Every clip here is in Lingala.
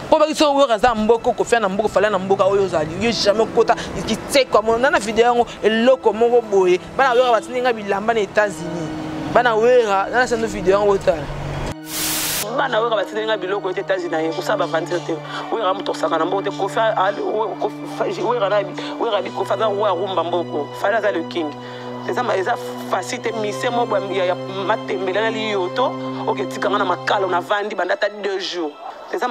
po ba kiso wera za mboko ko fia na mboko fala na mboka oyo zali yo jamais kota ki tse comme na vidéo ngo eloko moko boye bana wera batininga bilamba na États-Unis bana wera na sendo vidéo ngo tala bana wera batininga biloko na États-Unis ko saba vanté wera muto saka na mboka te ko fia wera na wera bi ko fa za wa rumba mboko fala za le king c'est ça facile mise mo ba ya matembela na liyoto oketikanga na makalo na vandi bandata 2 jours c'est ça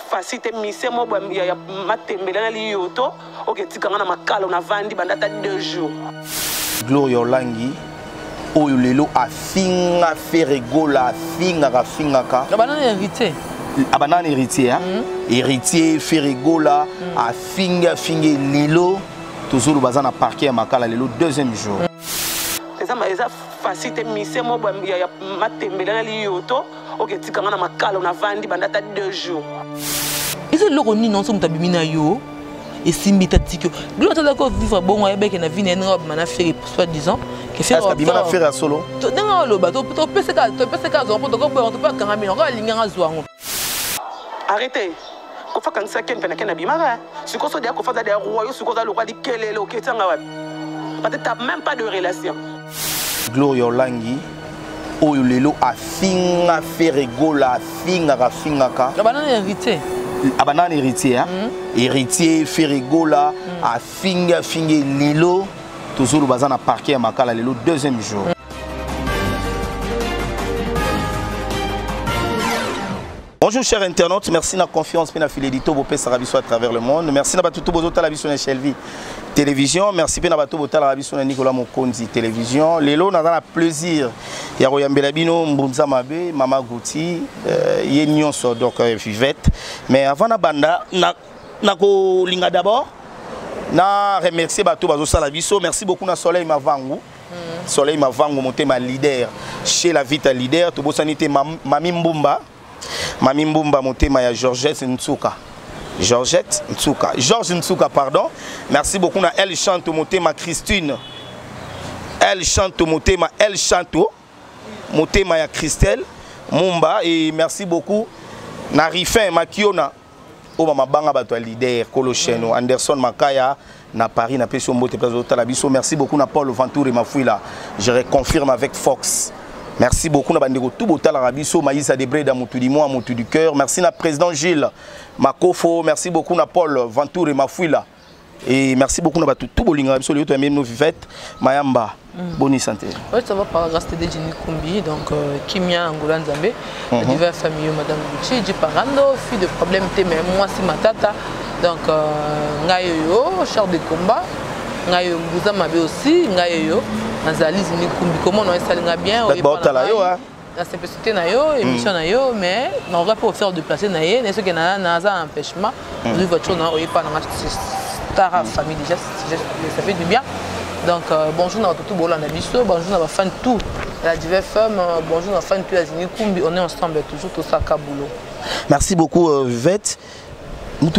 facile mise mo ba ya matembela na liyoto oketikanga na makalo na vandi bandata 2 jours Gloria Olangi oyo lelo afinga feregola afinga ka banana héritier abanana héritier héritier feregola afinga lelo toujours bazana parquet à makala lelo deuxième jour c'est ça facile mise mo ba ya matembela na liyoto oketikanga na makalo na vandi bandata 2 jours iso loko ni non so mutabimina yo et simbita tikyo gloire tata ko vivre bon ya beke na vie na ngob mana faire soit disant que faire est-ce que bimana faire solo to denga lo ba to pesa ka zo to ko pas kanga mi ngo linga zo ngo arrêtez ko fa kan sa ken pena ken bimara siko so dia ko fa da roi siko da lo kwa dikelele o ketanga wapi peut-être même pas de relation Gloria Olangi oyo lelo afinga feregola afinga ka banana héritier abanana héritier héritier feregola afinga lelo toujours bazana parquet à makala lelo deuxième jour Bonjour chers internautes, merci de la confiance et de la fidélité au à travers le monde. Merci de tout le la vision Shelvi télévision, merci de tout la vision Nicolas Mokonzi télévision. Lelo n'a pas plaisir. Il y a Royambela Bino, Mbunza Mabe, Mama Gouti, Yenyon so donc Vivette. Mais avant la banda, nako linga d'abord. Na remercier bato bazo sala biso. Merci beaucoup na Soleil Mavangu. Soleil Mavangu monté ma leader chez la Vita leader. To bosanité Mami Mbumba. Mami Mbumba motema ya Georges Ntsuka. Georges Ntsuka, pardon. Merci beaucoup na Elle Chante motema Christine. Elle Chante motema Elle Chante motema ya Christelle Mumba et merci beaucoup na Rifin Makiona o mabanga bato leader Kolocheno Anderson Makaya na Paris na Peso Mbote Plaza Talabiso. Merci beaucoup na Paul Ventour et Mafouila. Je reconfirme avec Fox. Merci beaucoup na bandeko tout botal arabiso Maïsa Debré da mutu di moi mutu du cœur. Merci na président Gilles Makofo, merci beaucoup na Paul Ventour et Mafouila. Et merci beaucoup na tout bolinga arabiso le to même nous vivette Mayamba. Bonne santé. Oui, ça va par grâce de Djini Kumbi donc Kimia Angola Nzambe, divers famille madame Gucci, du Parando, fille de problème té mais moi c'est ma tata. Donc ngayo char de combat. Ngayo Mbouza Mabe aussi, ngayo Nazali Zini Kumbi, comment on a bien, la simplicité na yo, émission na yo, mais on aurait pas faire déplacer na ye, n'est-ce que na un empêchement, une voiture na pas dans star famille déjà, ça fait du bien. Donc bonjour à tout bola na biso, bonjour à la fan tout, la diverse femme, bonjour à la fan tout la Zini Kumbi, on est ensemble toujours tout ça Kaboulou. Merci beaucoup Vivette.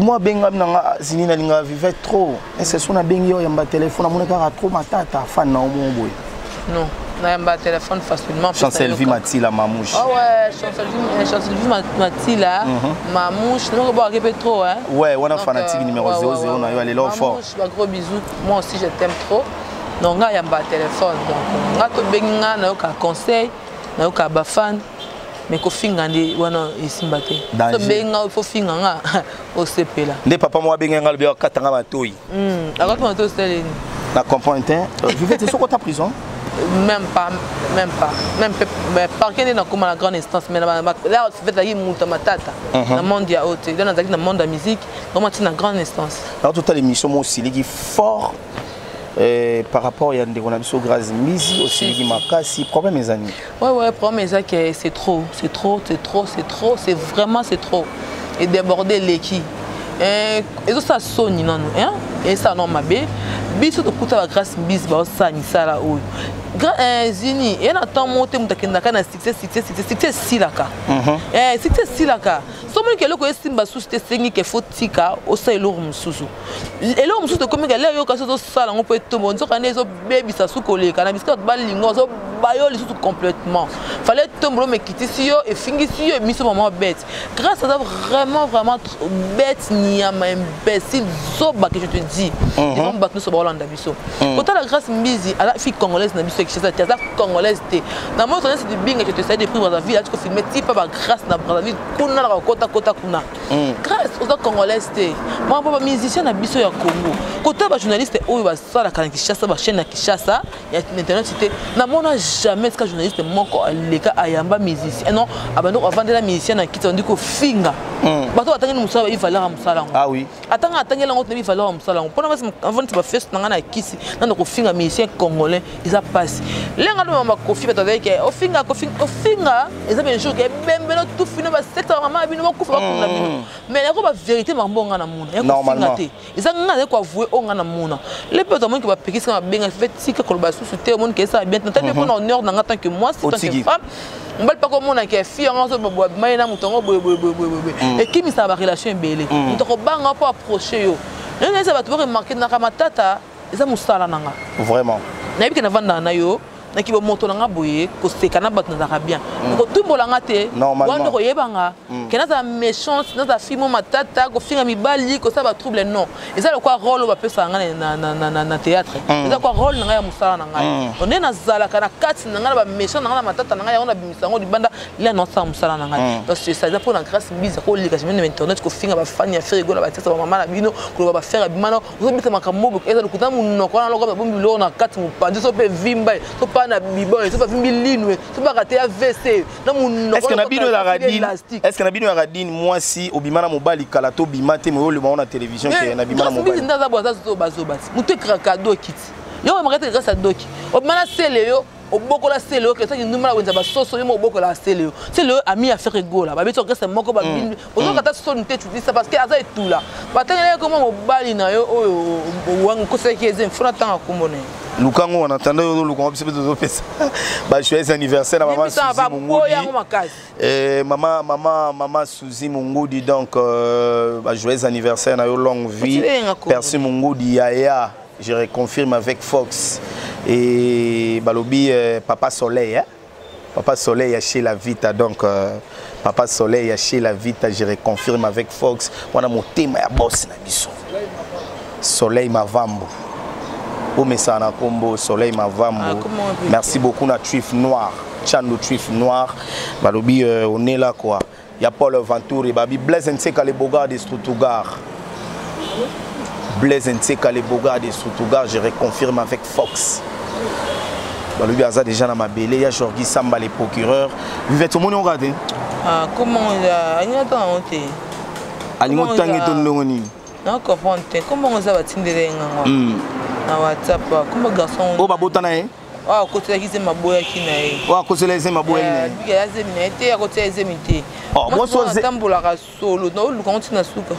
Moi benga nanga zini na linga vivait trop. Est-ce que son a bengi yamba téléphone mon ka trop matata fan na omo boy. Non, na yamba téléphone facilement. Chancel vi Matila Mamouche. Ah ouais, Chancel vi Matila Mamouche, non pas répéter trop hein. Ouais, on a fanatique numéro 00 na yo aller là fort. Un gros bisou. Moi aussi je t'aime trop. Donc na yamba téléphone donc na to benga na yo ka conseil, na yo ka ba fan. Mais ko finga ndi wana isimbate so benga fo finga nga o sepela nde papa moi benga ngal be katanga matoyi akati matoyi steli na comprendre vivete soko ta prison même pas mais par contre na comme la grande instance mais là fait la muta matata na monde ya haute dans la monde de musique vraiment c'est une grande instance alors toute l'émission moi aussi qui fort par rapport à des conditions grâce misi aussi qui makasi problème mes amis. Ouais problème c'est trop, c'est vraiment c'est trop et déborder l'équipe. Et ça sonne non hein et ça non mabé biso to kuta la grâce bis ba ça ni ça là haut. Zini et na temps monter mutakenda kana succès silaka. Succès silaka. Somo ke loko esimba sous te sengi ke fotika o sa elo mususu. Elo mususu to komika le yo kaso to sala ngo pe to bonzo kana zo baby sa su koleka na biska ba lingo zo bayo surtout complètement fallait tomber mais quitter si yo et finir si yo et mis moment bête grâce à ça vraiment bête ni à ma imbécile zoba que je te dis ils vont battre nous sur Hollande biso autant la grâce mbizi à la fille congolaise na biso qui c'est ça congolaise té na moi c'est du bien que je te sais de prendre la vie là tu peux filmer type pas grâce na Brazzaville kuna la kota kuna grâce aux congolaise té moi papa musicien na biso ya Congo côté ba journaliste oyo ba sala kana Kinshasa ba chaîne na Kinshasa ya internet c'était na mona jamais ce journaliste moko aleka ayamba musicien non abando avant de la musicien na kiti on dit ko finga bato atangeli musala il valeur musala ah oui atangela ngo te valeur musala pona avant de ba fest na ngana kisi na ko finga musicien congolais ils a passé lenga no mama kofi bato avec o finga ils a bien jour que bembelo tout fino ba secteur mama bino ko fa ko na bino mais la ko ba vérité mambo ngana mona normalement ils a ngana ko avouer o ngana mona les peu de monde qui va piquer ça benga fait tika ko ba sous te monde que ça bien tant que pour honneur dans tant que moi c'est tant que femme on va pas comme on a que fille en so bobo maina mutongo et qui mi ça ba relation belé mutoko banga pour approcher yo nene ça va te remarquer na kamatata eza musala nanga vraiment na yebika na vanda na yo na ki bo moto nanga boye ko sekana bat na ka bien ko tumbola ngate wando ko yebanga kena za méchance na za fimo matata ko finga mibali ko ça ba trouble non eza le quoi rôle ba pesa ngana na théâtre eza quoi rôle nanga ya musala nanga on est na zala kana kati nanga ba méchant nanga matata nanga ya on a bimisango di banda là non ça musala nanga parce que ça pour na grâce biza ko lika je mena internet ko finga ba fani ya frigo na ba tesa ba mama na bino ko ba faire bimano ko bita makambo eza le kuta munno ko na loko ba bombi lo na kati mu pandi so pe vimba so na bibon so pas vimbi so pas raté AVC na mun est-ce que na bino la radine est-ce que na bino la radine moi si obimana mobali kala to bimate mo le na télévision que na bimana mobali ndaza boza so bazobati mutu krakado kiti yo marete grâce à doki obimana sele yo oboko la sele yo que ça numala wenza ba soso yo oboko la sele yo c'est le ami à faire gola ba beto grâce moko ba bimbi ozo kata so nte tu dis ça parce que aza et tout là batengele comment mobali na yo oyo wangu ko se kieze mfuna tanga kumone Lukango on attendait Lukango parce que tout fait ça. Bah joyeux anniversaire à maman Suzy Mungudi. Maman Suzy Mungudi donc bah joyeux anniversaire na yo longue vie. Merci Mungudi Yaya. Je reconfirme avec Fox et balobi Papa Soleil hein. Papa Soleil a chez la Vita donc Papa Soleil a chez la Vita je reconfirme avec Fox. On a mon thème ya boss na biso. Soleil Mavambo. Au Messana Combo, Soleil Mavambo. Merci beaucoup à Trif Noir, Chando Trif Noir. Balobi, on est là quoi. Il y a Paul Ventour et Babi Blaise Nseka les Bogards de Strutugar. Blaise Nseka les Bogards de Strutugar, je reconfirme avec Fox. Balobi Aza déjà dans ma belle, il y a Jorgi Samba les procureurs. Vous êtes au monde regardé. Ah comment il y a attends on Alimo tangi ton noni. Non comprends comment on va tindere nganga. Na WhatsApp comme garçon oh babotana eh ah côté qui c'est maboya qui na eh oh côté les maboya ni ya zemina été à côté zemité oh moi so tambola ka solo no lu kontina suka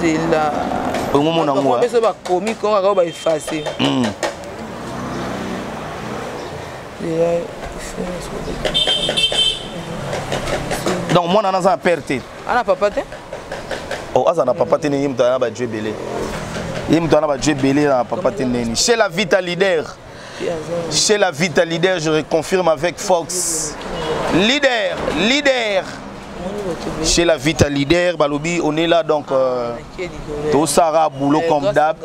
zela au moment na ngwa ba ba komi ko ka ba effacer donc moi na za perte ana papa te oh asa na papa te ni mta na ba Dieu belé chez la Vita Leader. Chez la Vita Leader, je reconfirme avec Fox. Leader. Chez la Vita Leader, Balobi, on est là donc. Tout Sarah boulot comme d'hab.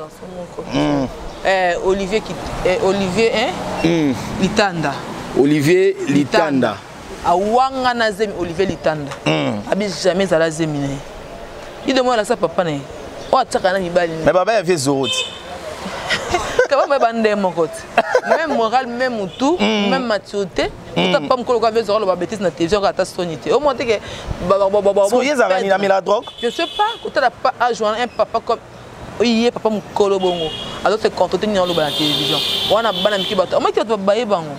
Olivier Litanda. Olivier Litanda. Awanga na zemi Olivier Litanda. Abi jamais à la zemine. Il demande à sa papa né. Oh tsakana mibali mais baba ya vie zorot kaba ba bande mokot même moral même tout même maturité tout pas mkolo ka vie zorot ba bêtise na télévision ka ta sonité au moins que so yeza rani na mila drogue je sais pas que tu n'as pas à joindre un papa comme oui papa mkolo bongo alors c'est quand tu es dans le la télévision on a bana miki bato moi qui va bailler bango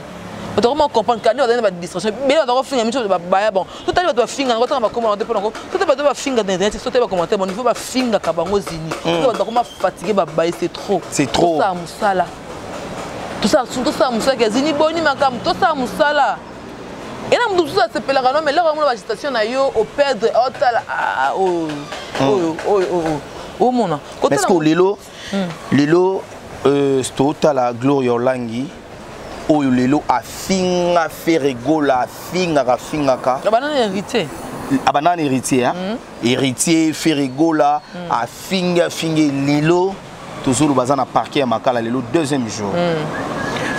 comment comprendre quand on a une distraction mais on doit finir une chose de bailler bon tout à l'heure doit finir on va commenter pour encore tout à l'heure doit finir dans internet tout à l'heure commenter bon il faut pas finir kabango zini on doit comment fatiguer bailler c'est trop ça musala tout ça musala que zini boni makam tout ça musala et là tout ça c'est pelera non mais là on va agitation na yo au perdre au mona est-ce que lilo sto ta la gloria olangi oyo lelo afinga Ferregola afinga ka Banana héritier. Abanana héritier hein héritier Ferregola afinga lelo toujours bazana parquet makala lelo deuxième jour.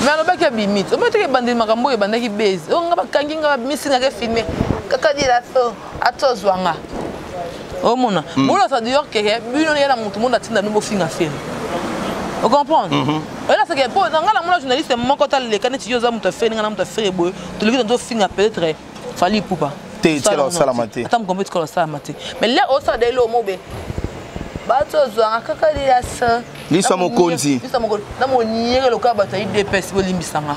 Mais alors que bimite, on met que bande makambo et bande qui baise. On va kangi nga missing nga filmer. Kaka di la so atozwanga. Oh mona. Bola ça dire que bino ya na mutu monde atinda no finga film. Vous comprenez? Et là c'est que pour nga la mona journaliste moko ta le kaneti yo za mutu fe nga na mutu fe boy. Tu le ndo finga peut-être fali poupa. Te tela salamate. Atam kombe tkola salamate. Mais là au ça de lo mobe. Batozwanga kaka di la so. Lisa mokonzi. Lisa mokonzi. Na moniere loka bataille de pes bo limbisanga.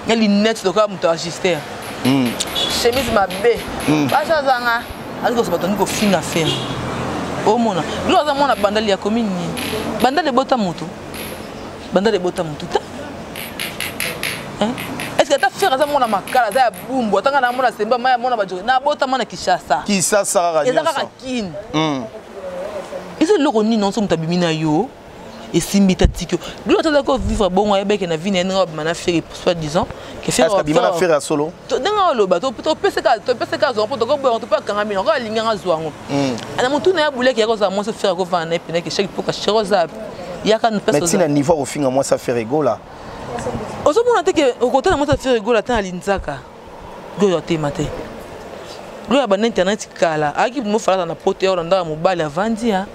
Ya linette loka mutu ajuster. Chemise ma bé. Batozwanga. Algo se batoni ko finga faire. Oh mona. Lo za mona bandali ya commune ni. Bandali de bota moto. Bandali de bota moto. Hein? Est-ce que tu as fait ça mona makala za bumbo tanga na mona semba maya mona bajo na bota mona Kishasa. Kishasa radio. Ezaka kin. Ese loko ni non so mutabimina yo. Et simbita tiko. Lo ta ko vivre bon ya beke na vie na ngob mana faire soit disant que faire. Est-ce que bimana faire à solo? Ndanga lo bato to pesa zo poto ko bo to pa kanga mino ko linga ngazwango. Ana mutu na ya buleke ya ko za mo se faire ko va na epene que chaque poka cheroza. Ya ka pesa. Mais tina niveau au finga moi ça fait rigola. Ozo mona te que au côté na mo ça fait rigola ta linzaka. Goyo te mate. Lo ya ban internet kala. Aki mo fala na pote ya ndanga mobali avandi ha.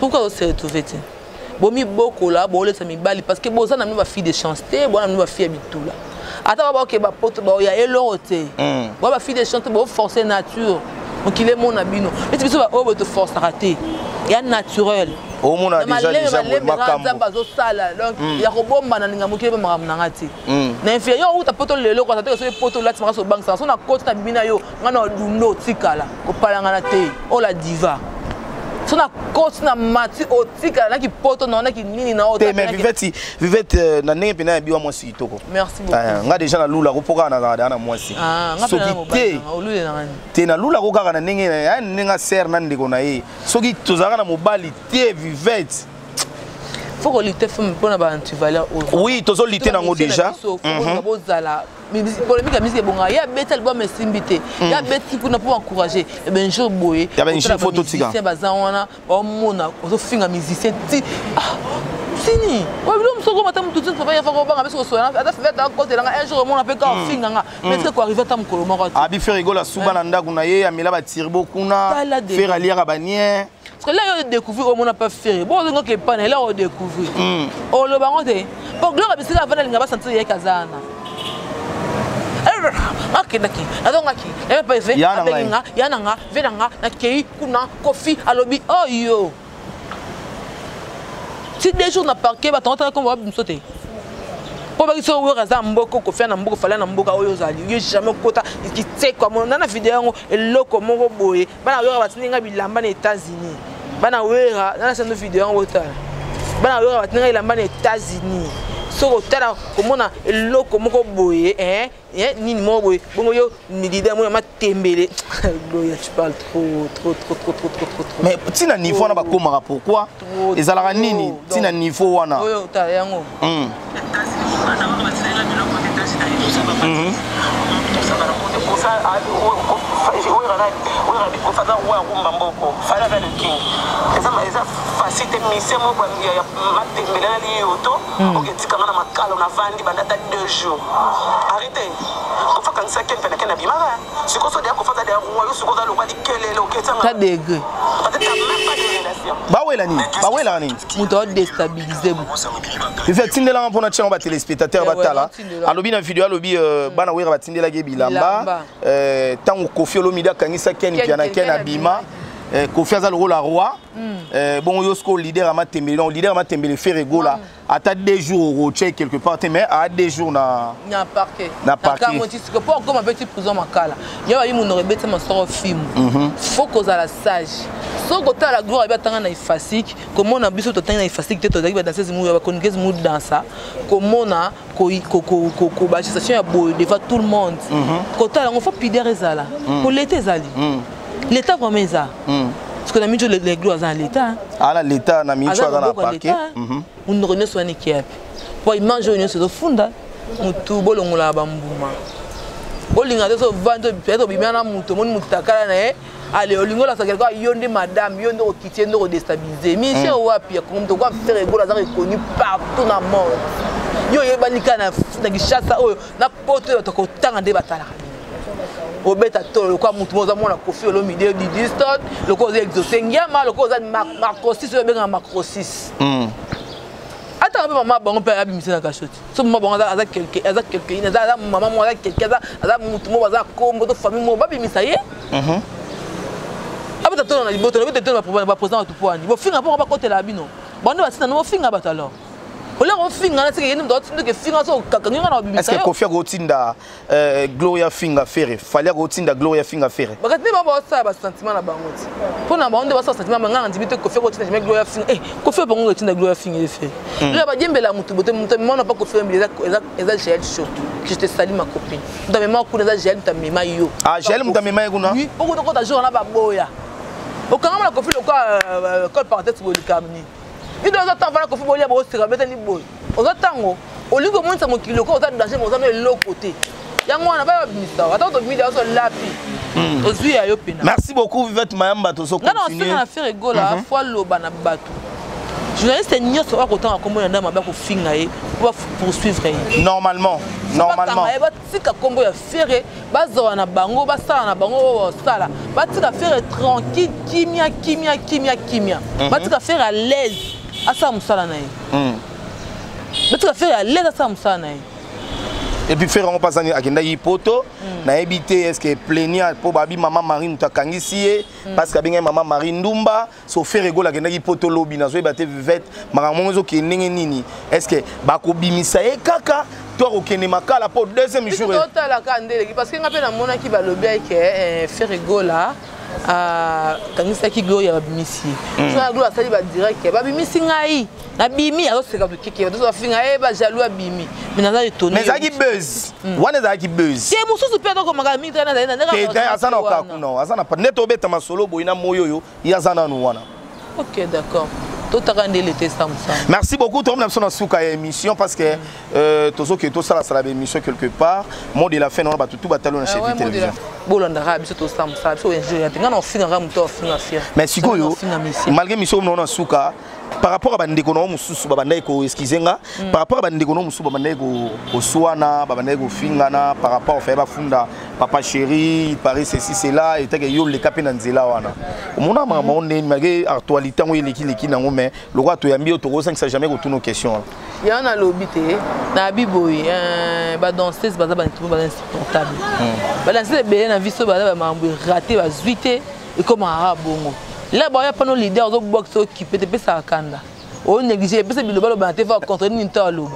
Pourquoi on s'est retrouvé? Bomi boko là, bo lesa mibali parce que boza na mi ba fille de chance te, bo na mi ba fille bitula. Ata ba ke ba poto ba ya elorote. Bo ba fille de chance bo forcer nature. Donc il est mon abino. Et tu biso ba o te force rater. Ya naturel. O mona déjà makambo. Bazo sala. Donc ya robomba na ninga mokile ba makambo na ngati. Na inférieur ou ta poto lelo ko ta te so poto là tu so bank ça. So na côte na bina yo, ngana dundo tikala. Ko palanga na te. O la diva. Si on a continué à mati au tic là qui porte non qui nini na autre. Mais vivette na nenga pena biwa moi si toko. Merci beaucoup. Nga déjà na lula ko poka na moi si. So ki te na lula ko kaka na nenga ya nenga ser na ndeko na ye. So ki tozaka na mobali te vivette. Faut que lutter pour na ba antivaleur. Oui, tozo lutter nango déjà. Polémique à musique bonga ya bête album simbité ya bête pour encourager et ben jour boye ya ben jour photo tika c'est bazana ba mona ozo finga musicien ti sini wa bilo msoko matamu tout ça va faire banga parce que so ata fait à côté là un jour mona pe ka finga nga mais c'est quoi arriver tam koloma ko abi faire rigola suba na ndaku na ye amela ba tirbo kuna faire aliera banien parce que là on découvrir on n'a pas fait bon on que pas là on découvrir on le bango te pour gloire bisika avant linga ba sentir ya kazana ok daki adonga ki e pa fe abenga yananga venanga na kei kuna kofi alobi oh yo si des jours na parquet ba tanta comme va me sauter pour ba so wera za mboko ko fia na mboko fala na mboka oyo zali yo jamais kota ki tse comme na vidéo ngo eloko moko boye bana wera batinga bilamba na États-Unis bana wera na sendo vidéo ngo tala bana wera batinga bilamba na États-Unis soko tala komona eloko moko boye nini moko boye bongo yo midida mo ma tembele boye tu parles trop mais tina niveau na ba komaka pourquoi ezalaka nini tina niveau wana oyo ta yango bawela nini muto déstabiliser fait tindela mpona tchenga ba téléspectateur batala alobi na vidéo alobi bana wera batindela ge bilamba tango Kofi Olomide akangisa Ken piana Ken abima Kofi aza le roi bon yosko leader amatembele non leader amatembele Ferregola ata 2 jours au check quelque part mais à 2 jours na parquet na parquet que pour comme petit prison makala yo ayi mon rebete ma sort film faut qu'on a la sage so kota la gloire ba tanga na ifasik comment na biso to tanga na ifasik te to zaki ba danser mu ba kongez mu dansa comment na ko ba station ya boy devant tout le monde kota la on faut pider ezala pour l'été zali l'état vraiment ça parce que la minute les gloires dans l'état ah là l'état na minute dans la parquet on ne renaît soit ni qui pour il mange une chose funda mutu bolongola bambuma bolinga de so vendre peut-être bimana mutu mon mutakala na allez olingola ça quelque yonde madame yonde ko kitien ndo déstabiliser mission wapi comme to quoi faire egola ça reconnu partout dans le monde yo yebanika na gishasa oyo na poto to ko tanga de batala obeta to le quoi mutu moza mona kofi lo mideo di distort le cause exaucé ngama le cause macrosis yo benga macrosis attends maman bon père abimisi na kashoti so maman bon aza quelqu'un aza maman mo aza quelqu'un aza mutu mo aza kombo to famille mo babimisa ye abeta to na liboto abeta to na président tout point bo finga po ba côté la bino bande ba sina no finga bata alors ola on finga na sike yendo to que finga so kakanga na babimisa est-ce que Kofi Gotinda Gloria Finga Ferre fallait Gotinda Gloria Finga Ferre bakati ba ba sa ba sentiment na bango ti pona ba onde ba sa sentiment nganga ndibite Kofi Gotinda jamais Gloria Finga Kofi bango Gotinda Gloria Finga le fait là ba diembela mutu bote mutu mona pas Kofi mbele eza gel chaud que je te salue ma copine nda mema ku na gel nda mema yo ah gel nda mema yuna oui beaucoup de jour na ba boya au quand la Kofi le quoi col par tête sur le camini il doit attendre la Kofi bolia bo se mettre ni boy aux tango au lieu de monter mon kilo ko za danger mo za no l'autre côté yango wana ba bimisa attends to bimisa so lapi ozui ya yo pena merci beaucoup Vivette Mayamba to so continuer non na faire gola fois loba na bato journaliste nyonso wa kotanga kombo ya ndama ba ko finga ye pour poursuivre normalement ba tika kombo ya faire bazo na bango ba sala na bango sala ba tika faire tranquille kimia ba tika faire à l'aise asa musala na ye mais tu vas faire à l'aise à ça musana et puis faire on passe à kenda hipoto na ebité est-ce que plaignant pour babi maman Marine takangisi parce que bien maman Marine Ndumba so faire ego la kenda hipoto lobby na so ebate Vivette maman zo ke ndenge nini est-ce que bako bimisa e kaka toi okene makala pour deuxième jour total la kandele parce que ngapena mona ki ba lobby ke faire ego là kangisa ki go ya bimisi so na gloire sali ba direct ba bimisi ngai na bimi alors c'est comme kiki to finga ba jaloux abimi mais na étonné mais ça qui buzz wana za qui buzz c'est mususu pe to ko maga mi tena na na asana okaku non asana pas neto beta masolo boina moyoyo yazana no wana OK d'accord. Merci beaucoup. Tout le monde a souka émission parce que tous que tout ça la émission quelque part. Mot de la fin on va tout bataillon chez la télévision. Mais si malgré mission on a souka par rapport à bandeko no mususu babandai ko excusenga par rapport à bandeko no mususu babandai ko soana babandai ko fingana par rapport au fait ba funda papa chéri il paraît ceci c'est là et que yo le capé na nzela wana omona mama on est malgré actualité ngo leki nango mais le roi to yambi to rosa ça jamais ko tous nos questions ya na lobité na biboy ba danseuse ba tout ba insupportable ba danseuse be na viso ba mambo raté ba zuité et comme arabongo là ba ya pas nos leaders au box occupé te pesa kanda o négliger pesa bilobalo ba te va contre ni ntalo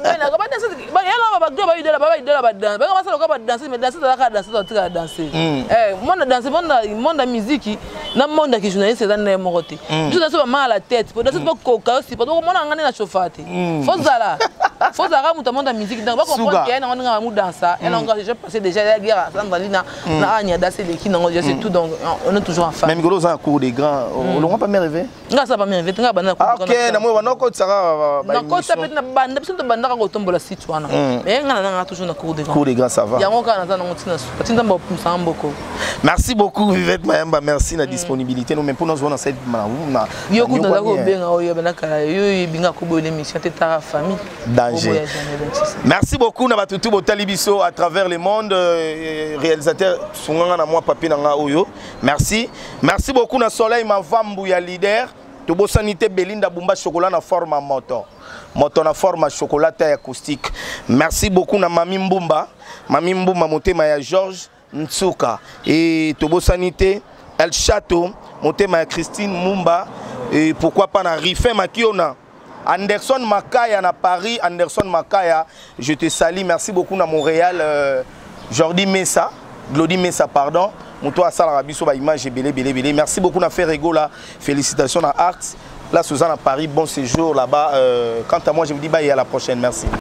mais na ba danser ba ya ba ba idela ba danser ba ça ko ba danser mais danser la danser monde musique na monde qui journaliste c'est dans mon côté je danser pas mal à la tête pour danser pas coca aussi parce que mon ngane na chauffate faut zara muta monde musique donc ba comprendre qu'il y a un mu danser et donc j'ai passé déjà la guerre Sandrina na anya danser les qui non c'est tout donc on est toujours en face même gros en cours des grands on l'aura pas rêvé nga ça pas rêvé nga bana OK na moi na ko tsara ba ko ça peut na banda biso banda ka tombola site wana mais nga na toujours na cours des grands ça va yango kana za na ngotina patinda mba pusa mboko. Merci beaucoup Vivette Mayamba, merci la disponibilité nous même pour nous voir cette na yo ko na ko benga o yo bana kala yo binga ko bo l'émission teta famille danger. Merci beaucoup na batutu botali biso à travers le monde réalisateur sunganga na moi papi na nga oyo merci beaucoup na Soleil Mavambu ya leader to bo sanité Belinda Bumba chocolat na forme moto na forme chocolat acoustique merci beaucoup na Mami Mbumba motema ya Georges Ntsuka et to bo sanité El Château motema ya Christine Mumba et pourquoi pas na Rifin Makiona Anderson Makaya na Paris Anderson Makaya je te salue merci beaucoup na Montréal Jordi Messa Glody Messa pardon Mouto à Salarabiso ba image belé merci beaucoup na Ferrego là félicitations à Arts là Suzanne à Paris bon séjour là-bas quant à moi je me dis bye à la prochaine merci.